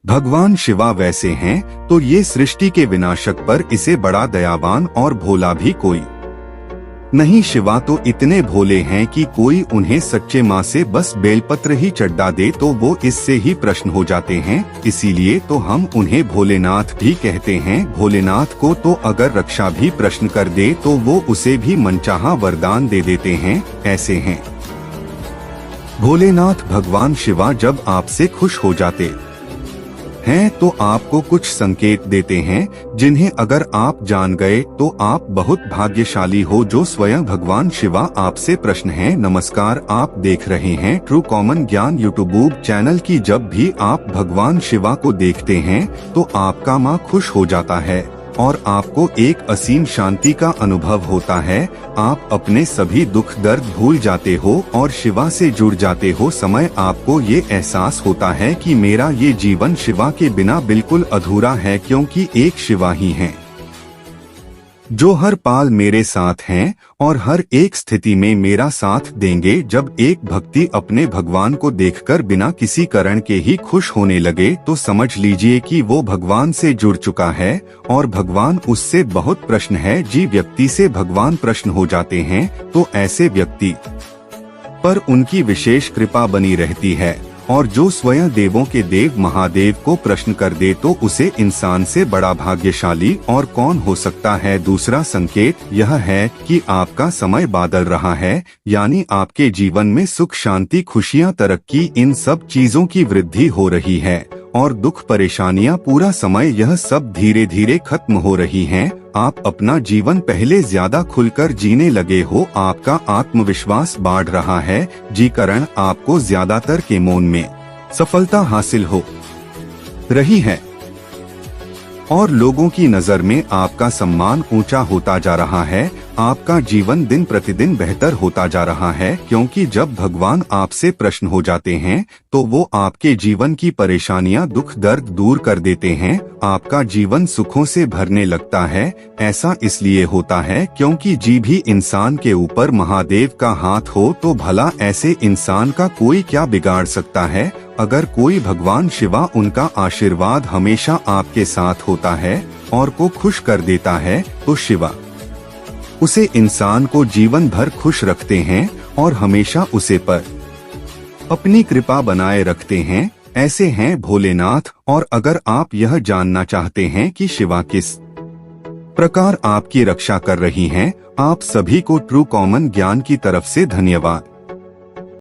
भगवान शिवा वैसे हैं तो ये सृष्टि के विनाशक पर इसे बड़ा दयावान और भोला भी कोई नहीं। शिवा तो इतने भोले हैं कि कोई उन्हें सच्चे माँ से बस बेलपत्र ही चढ़ा दे तो वो इससे ही प्रसन्न हो जाते हैं। इसीलिए तो हम उन्हें भोलेनाथ भी कहते हैं। भोलेनाथ को तो अगर रक्षा भी प्रश्न कर दे तो वो उसे भी मनचाहा वरदान दे देते हैं। ऐसे हैं भोलेनाथ। भगवान शिवा जब आपसे खुश हो जाते हैं तो आपको कुछ संकेत देते हैं जिन्हें अगर आप जान गए तो आप बहुत भाग्यशाली हो जो स्वयं भगवान शिवा आपसे प्रश्न है। नमस्कार, आप देख रहे हैं ट्रू कॉमन ज्ञान यूट्यूब चैनल की। जब भी आप भगवान शिवा को देखते हैं तो आपका माँ खुश हो जाता है और आपको एक असीम शांति का अनुभव होता है। आप अपने सभी दुख दर्द भूल जाते हो और शिवा से जुड़ जाते हो। समय आपको ये एहसास होता है कि मेरा ये जीवन शिवा के बिना बिल्कुल अधूरा है, क्योंकि एक शिवा ही हैं जो हर पाल मेरे साथ हैं और हर एक स्थिति में मेरा साथ देंगे। जब एक भक्ति अपने भगवान को देखकर बिना किसी कारण के ही खुश होने लगे तो समझ लीजिए कि वो भगवान से जुड़ चुका है और भगवान उससे बहुत प्रसन्न है। जी व्यक्ति से भगवान प्रसन्न हो जाते हैं तो ऐसे व्यक्ति पर उनकी विशेष कृपा बनी रहती है और जो स्वयं देवों के देव महादेव को प्रश्न कर दे तो उसे इंसान से बड़ा भाग्यशाली और कौन हो सकता है। दूसरा संकेत यह है कि आपका समय बदल रहा है, यानी आपके जीवन में सुख शांति खुशियां तरक्की इन सब चीजों की वृद्धि हो रही है और दुख परेशानियां पूरा समय यह सब धीरे धीरे खत्म हो रही हैं। आप अपना जीवन पहले ज्यादा खुलकर जीने लगे हो। आपका आत्मविश्वास बढ़ रहा है, जी कारण आपको ज्यादातर के मोन में सफलता हासिल हो रही है और लोगों की नजर में आपका सम्मान ऊंचा होता जा रहा है। आपका जीवन दिन प्रतिदिन बेहतर होता जा रहा है, क्योंकि जब भगवान आपसे प्रसन्न हो जाते हैं तो वो आपके जीवन की परेशानियां दुख दर्द दूर कर देते हैं। आपका जीवन सुखों से भरने लगता है। ऐसा इसलिए होता है क्योंकि जी भी इंसान के ऊपर महादेव का हाथ हो तो भला ऐसे इंसान का कोई क्या बिगाड़ सकता है। अगर कोई भगवान शिवा उनका आशीर्वाद हमेशा आपके साथ होता है और को खुश कर देता है तो शिवा उसे इंसान को जीवन भर खुश रखते हैं और हमेशा उसे पर अपनी कृपा बनाए रखते हैं। ऐसे हैं भोलेनाथ। और अगर आप यह जानना चाहते हैं कि शिवा किस प्रकार आपकी रक्षा कर रही हैं, आप सभी को ट्रू कॉमन ज्ञान की तरफ से धन्यवाद।